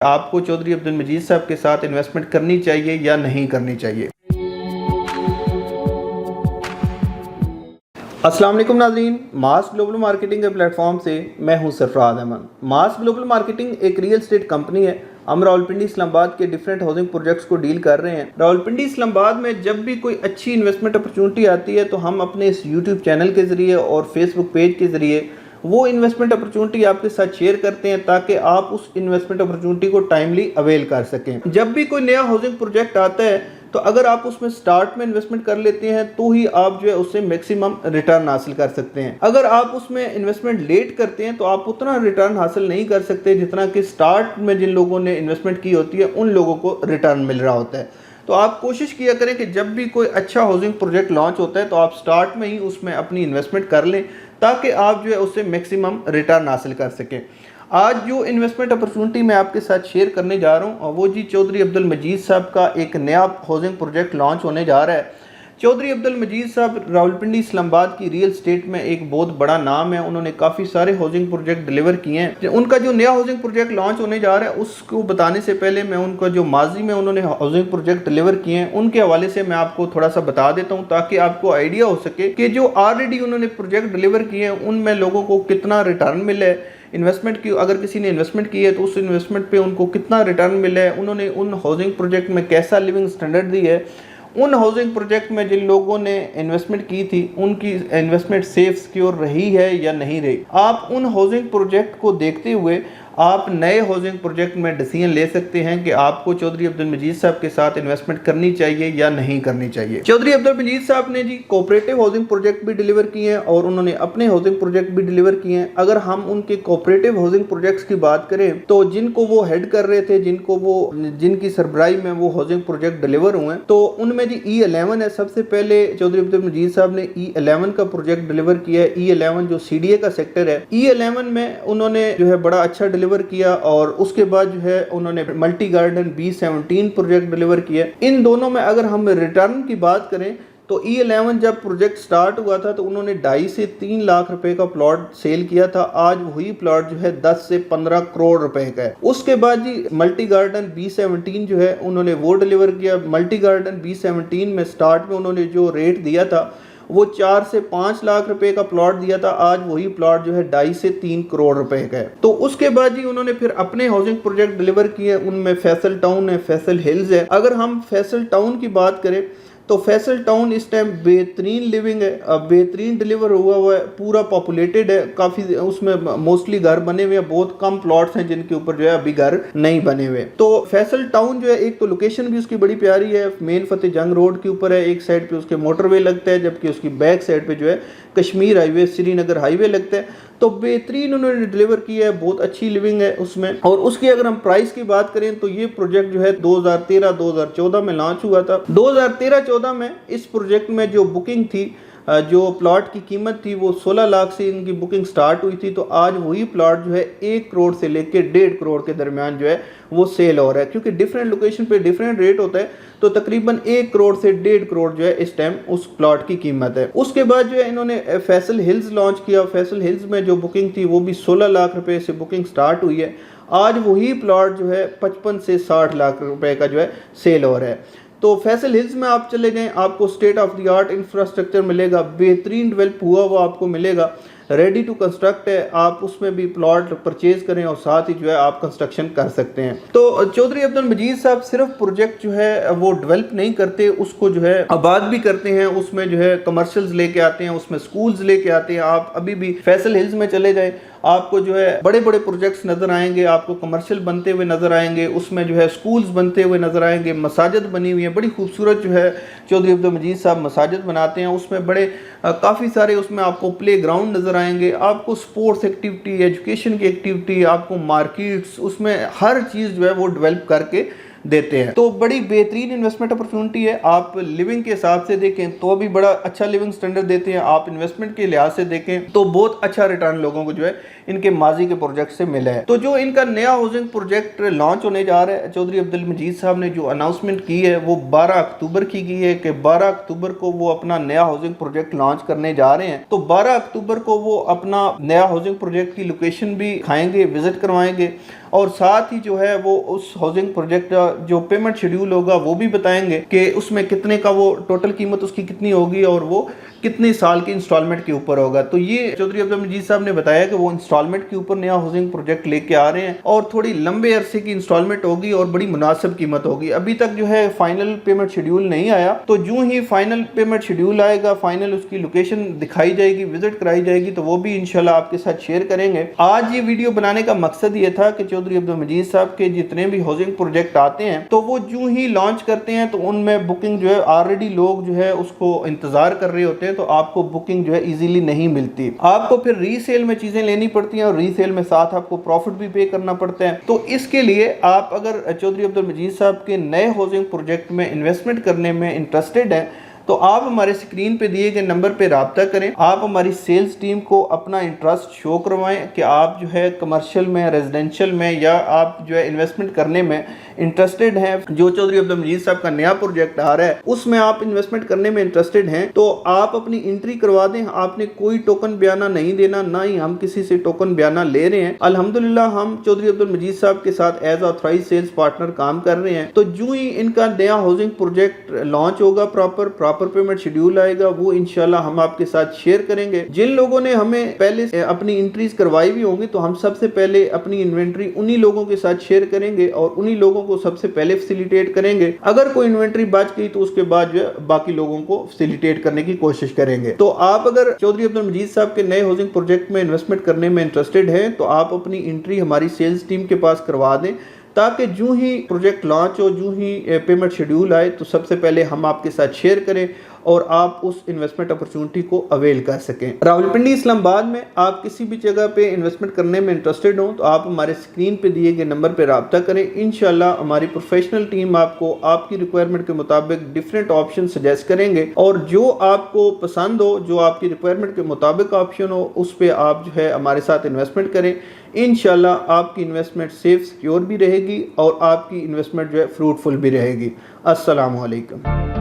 आपको चौधरी अब्दुल मजीद साहब के साथ इन्वेस्टमेंट करनी चाहिए या नहीं करनी चाहिए। अस्सलाम वालेकुम नाज़रीन, मास ग्लोबल मार्केटिंग के प्लेटफॉर्म से मैं हूं सरफराज अहमद। मास ग्लोबल मार्केटिंग एक रियल एस्टेट कंपनी है। हम रावलपिंडी इस्लामाबाद के डिफरेंट हाउसिंग प्रोजेक्ट्स को डील कर रहे हैं। रावलपिंडी इस्लामाबाद में जब भी कोई अच्छी इन्वेस्टमेंट अपॉर्चुनिटी आती है तो हम अपने इस यूट्यूब चैनल के ज़रिए और फेसबुक पेज के ज़रिए वो इन्वेस्टमेंट अपॉर्चुनिटी आपके साथ शेयर करते हैं ताकि आप उस इन्वेस्टमेंट अपॉर्चुनिटी को टाइमली अवेल कर सकें। जब भी कोई नया हाउसिंग प्रोजेक्ट आता है तो अगर आप उसमें स्टार्ट में इन्वेस्टमेंट कर लेते हैं तो ही आप जो है उससे मैक्सिमम रिटर्न हासिल कर सकते हैं। अगर आप उसमें इन्वेस्टमेंट लेट करते हैं तो आप उतना रिटर्न हासिल नहीं कर सकते जितना कि स्टार्ट में जिन लोगों ने इन्वेस्टमेंट की होती है उन लोगों को रिटर्न मिल रहा होता है। तो आप कोशिश किया करें कि जब भी कोई अच्छा हाउसिंग प्रोजेक्ट लॉन्च होता है तो आप स्टार्ट में ही उसमें अपनी इन्वेस्टमेंट कर लें ताकि आप जो है उससे मैक्सिमम रिटर्न हासिल कर सकें। आज जो इन्वेस्टमेंट अपॉर्चुनिटी मैं आपके साथ शेयर करने जा रहा हूँ वो जी चौधरी अब्दुल मजीद साहब का एक नया हाउसिंग प्रोजेक्ट लॉन्च होने जा रहा है। चौधरी अब्दुल मजीद साहब रावलपिंडी इस्लामाबाद की रियल स्टेट में एक बहुत बड़ा नाम है। उन्होंने काफ़ी सारे हाउसिंग प्रोजेक्ट डिलीवर किए हैं। उनका जो नया हाउसिंग प्रोजेक्ट लॉन्च होने जा रहा है उसको बताने से पहले मैं उनका जो माजी में उन्होंने हाउसिंग प्रोजेक्ट डिलीवर किए हैं उनके हवाले से मैं आपको थोड़ा सा बता देता हूँ ताकि आपको आइडिया हो सके कि जो ऑलरेडी उन्होंने प्रोजेक्ट डिलीवर किए हैं उनमें लोगों को कितना रिटर्न मिला है। इन्वेस्टमेंट की अगर किसी ने इन्वेस्टमेंट की है तो उस इन्वेस्टमेंट पे उनको कितना रिटर्न मिला है, उन्होंने उन हाउसिंग प्रोजेक्ट में कैसा लिविंग स्टैंडर्ड दी है, उन हाउसिंग प्रोजेक्ट में जिन लोगों ने इन्वेस्टमेंट की थी उनकी इन्वेस्टमेंट सेफ सिक्योर रही है या नहीं रही। आप उन हाउसिंग प्रोजेक्ट को देखते हुए आप नए हाउसिंग प्रोजेक्ट में डिसीजन ले सकते हैं कि आपको चौधरी अब्दुल मजीद साहब के साथ इन्वेस्टमेंट करनी चाहिए या नहीं करनी चाहिए। चौधरी अब्दुल मजीद साहब ने जी कोऑपरेटिव हाउसिंग प्रोजेक्ट भी डिलीवर किए हैं और उन्होंने अपने हाउसिंग प्रोजेक्ट भी डिलीवर किए हैं। अगर हम उनके कोऑपरेटिव हाउसिंग प्रोजेक्ट्स की बात करें तो जिनको वो हेड कर रहे थे, जिनकी सरबराही में वो हाउसिंग प्रोजेक्ट डिलीवर हुए हैं तो उनमें जी E11 है। सबसे पहले चौधरी अब्दुल मजीद साहब ने E11 का प्रोजेक्ट डिलीवर किया है। E11 जो CDA का सेक्टर है, E11 में उन्होंने जो है बड़ा अच्छा डिलीवर किया और उसके बाद जो है उन्होंने multi garden B17 project deliver किया। इन दोनों में अगर हम रिटर्न की बात करें तो E11 जब प्रोजेक्ट स्टार्ट हुआ था तो उन्होंने 2.5 से 3 लाख रुपए का प्लॉट सेल किया था। आज वही प्लॉट जो है 10 से 15 करोड़ रुपए का है। उसके बाद जी मल्टी गार्डन B17 जो है उन्होंने वो डिलीवर किया। मल्टी गार्डन B17 में स्टार्ट में उन्होंने जो रेट दिया था वो 4 से 5 लाख रुपए का प्लॉट दिया था। आज वही प्लॉट जो है 2.5 से 3 करोड़ रुपए का है। तो उसके बाद जी उन्होंने फिर अपने हाउसिंग प्रोजेक्ट डिलीवर किए। उनमें फैसल टाउन है, फैसल हिल्स है। अगर हम फैसल टाउन की बात करें तो फैसल टाउन इस टाइम बेहतरीन लिविंग है, बेहतरीन डिलीवर हुआ है, पूरा पॉपुलेटेड है, काफ़ी उसमें मोस्टली घर बने हुए हैं। बहुत कम प्लॉट्स हैं जिनके ऊपर जो है अभी घर नहीं बने हुए। तो फैसल टाउन जो है एक तो लोकेशन भी उसकी बड़ी प्यारी है, मेन फतेह जंग रोड के ऊपर है। एक साइड पे उसके मोटरवे लगता है जबकि उसकी बैक साइड पे जो है कश्मीर हाईवे, श्रीनगर हाईवे लगता है। तो बेहतरीन उन्होंने डिलीवर किया है, बहुत अच्छी लिविंग है उसमें। और उसकी अगर हम प्राइस की बात करें तो ये प्रोजेक्ट जो है 2013-2014 में लॉन्च हुआ था। 2013-14 में इस प्रोजेक्ट में जो बुकिंग थी, जो प्लॉट की कीमत थी वो 16 लाख से इनकी बुकिंग स्टार्ट हुई थी। तो आज वही प्लॉट जो है 1 करोड़ से लेकर 1.5 करोड़ के दरमियान जो है वो सेल हो रहा है। क्योंकि डिफरेंट लोकेशन पे डिफरेंट रेट होता है तो तकरीबन 1 करोड़ से 1.5 करोड़ जो है इस टाइम उस प्लॉट की कीमत है। उसके बाद जो है इन्होंने फैसल हिल्स लॉन्च किया। फैसल हिल्स में जो बुकिंग थी वो भी 16 लाख रुपए से बुकिंग स्टार्ट हुई है। आज वही प्लॉट जो है 55 से 60 लाख रुपए का जो है सेल हो रहा है। तो फैसल हिल्स में आप चले जाएं, आपको state of the art infrastructure मिलेगा, बेहतरीन डेवलप हुआ हुआ आपको मिलेगा, रेडी टू कंस्ट्रक्ट है। आप उसमें भी प्लॉट परचेज करें और साथ ही जो है आप कंस्ट्रक्शन कर सकते हैं। तो चौधरी अब्दुल मजीद साहब सिर्फ प्रोजेक्ट जो है वो डेवलप नहीं करते, उसको जो है आबाद भी करते हैं। उसमें जो है कमर्शियल्स लेके आते हैं, उसमें स्कूल्स लेके आते हैं। आप अभी भी फैसल हिल्स में चले जाए, आपको जो है बड़े बड़े प्रोजेक्ट्स नजर आएंगे, आपको कमर्शियल बनते हुए नजर आएंगे, उसमें जो है स्कूल्स बनते हुए नजर आएंगे, मसाजिद बनी हुई है। बड़ी खूबसूरत जो है चौधरी अब्दुल मजीद साहब मसाजिद बनाते हैं। उसमें बड़े काफ़ी सारे उसमें आपको प्ले ग्राउंड नज़र आएंगे, आपको स्पोर्ट्स एक्टिविटी, एजुकेशन की एक्टिविटी, आपको मार्केट्स, उसमें हर चीज़ जो है वो डेवलप करके देते हैं। तो बड़ी बेहतरीन इन्वेस्टमेंट अपॉर्चुनिटी है। आप लिविंग के हिसाब से देखें तो भी बड़ा अच्छा लिविंग स्टैंडर्ड देते हैं। आप इन्वेस्टमेंट के लिहाज से देखें तो बहुत अच्छा रिटर्न लोगों को जो है इनके माजी के प्रोजेक्ट से मिला है। तो जो इनका नया हाउसिंग प्रोजेक्ट लॉन्च होने जा रहा है, चौधरी अब्दुल मजीद साहब ने जो अनाउंसमेंट की है वो 12 अक्टूबर की गई है कि 12 अक्टूबर को वो अपना नया हाउसिंग प्रोजेक्ट लॉन्च करने जा रहे हैं। तो 12 अक्टूबर को वो अपना नया हाउसिंग प्रोजेक्ट की लोकेशन भी खाएंगे, विजिट करवाएंगे और साथ ही जो है वो उस हाउसिंग प्रोजेक्ट का जो पेमेंट शेड्यूल होगा वो भी बताएंगे कि उसमें कितने का वो टोटल कीमत उसकी कितनी होगी और वो कितने साल की इंस्टॉलमेंट के ऊपर होगा। तो ये चौधरी अब्दुल मजीद साहब ने बताया कि वो इंस्टॉलमेंट के ऊपर नया हाउसिंग प्रोजेक्ट लेके आ रहे हैं और थोड़ी लंबे अरसे की इंस्टॉलमेंट होगी और बड़ी मुनासिब कीमत होगी। अभी तक जो है फाइनल पेमेंट शेड्यूल नहीं आया, तो जो ही फाइनल पेमेंट शेड्यूल आएगा, फाइनल उसकी लोकेशन दिखाई जाएगी, विजिट कराई जाएगी, तो वो भी इंशाल्लाह आपके साथ शेयर करेंगे। आज ये वीडियो बनाने का मकसद ये था कि चौधरी अब्दुल मजीद साहब के जितने भी हाउसिंग प्रोजेक्ट आते हैं तो वो जो ही लॉन्च करते हैं तो उनमें बुकिंग जो है ऑलरेडी लोग जो है उसको इंतजार कर रहे होते हैं, तो आपको बुकिंग जो है इजीली नहीं मिलती, आपको फिर रीसेल में चीजें लेनी पड़ती हैं और रीसेल में साथ आपको प्रॉफिट भी पे करना पड़ता है। तो इसके लिए आप अगर चौधरी अब्दुल मजीद साहब के नए हाउसिंग प्रोजेक्ट में इन्वेस्टमेंट करने में इंटरेस्टेड हैं तो आप हमारे स्क्रीन पे दिए गए नंबर पे राब्ता करें। आप हमारी सेल्स टीम को अपना इंटरेस्ट शो करवाएं कि आप जो है कमर्शियल में, रेजिडेंशियल में या आप जो है इन्वेस्टमेंट करने में इंटरेस्टेड हैं। जो चौधरी अब्दुल मजीद साहब का नया प्रोजेक्ट आ रहा है उसमें आप इन्वेस्टमेंट करने में इंटरेस्टेड हैं तो आप अपनी एंट्री करवा दें। आपने कोई टोकन बयाना नहीं देना, ना ही हम किसी से टोकन बयाना ले रहे हैं। अल्हम्दुलिल्लाह हम चौधरी अब्दुल मजीद साहब के साथ एज ऑथराइज सेल्स पार्टनर काम कर रहे हैं। तो जो ही इनका नया हाउसिंग प्रोजेक्ट लॉन्च होगा, प्रॉपर पेमेंट शेड्यूल आएगा, वो इंशाल्लाह हम आपके साथ शेयर करेंगे। जिन लोगों ने हमें पहले अपनी एंट्रीज करवाई भी होंगी तो हम सबसे पहले अपनी इन्वेंट्री उन्हीं लोगों के साथ शेयर करेंगे और उन्हीं लोगों को सबसे पहले फैसिलिटेट करेंगे। अगर कोई इन्वेंट्री बच गई तो उसके बाद जो है बाकी लोगों को फैसिलिटेट करने की कोशिश करेंगे। तो आप अगर चौधरी अब्दुल मजीद साहब के नए हाउसिंग प्रोजेक्ट में इन्वेस्टमेंट करने में इंटरेस्टेड हैं तो आप अपनी एंट्री हमारी सेल्स टीम के पास करवा दें, ताकि जो ही प्रोजेक्ट लॉन्च हो, जो ही पेमेंट शेड्यूल आए तो सबसे पहले हम आपके साथ शेयर करें और आप उस इन्वेस्टमेंट अपॉर्चुनिटी को अवेल कर सकें। रावलपिंडी इस्लामाबाद में आप किसी भी जगह पे इन्वेस्टमेंट करने में इंटरेस्टेड हो तो आप हमारे स्क्रीन पे दिए गए नंबर पे राब्ता करें। इंशाल्लाह हमारी प्रोफेशनल टीम आपको आपकी रिक्वायरमेंट के मुताबिक डिफरेंट ऑप्शन सजेस्ट करेंगे और जो आपको पसंद हो, जो आपकी रिक्वायरमेंट के मुताबिक ऑप्शन हो, उस पर आप जो है हमारे साथ इन्वेस्टमेंट करें। इंशाल्लाह आपकी इन्वेस्टमेंट सेफ सिक्योर भी रहेगी और आपकी इन्वेस्टमेंट जो है फ्रूटफुल भी रहेगी। अस्सलामु अलैकुम।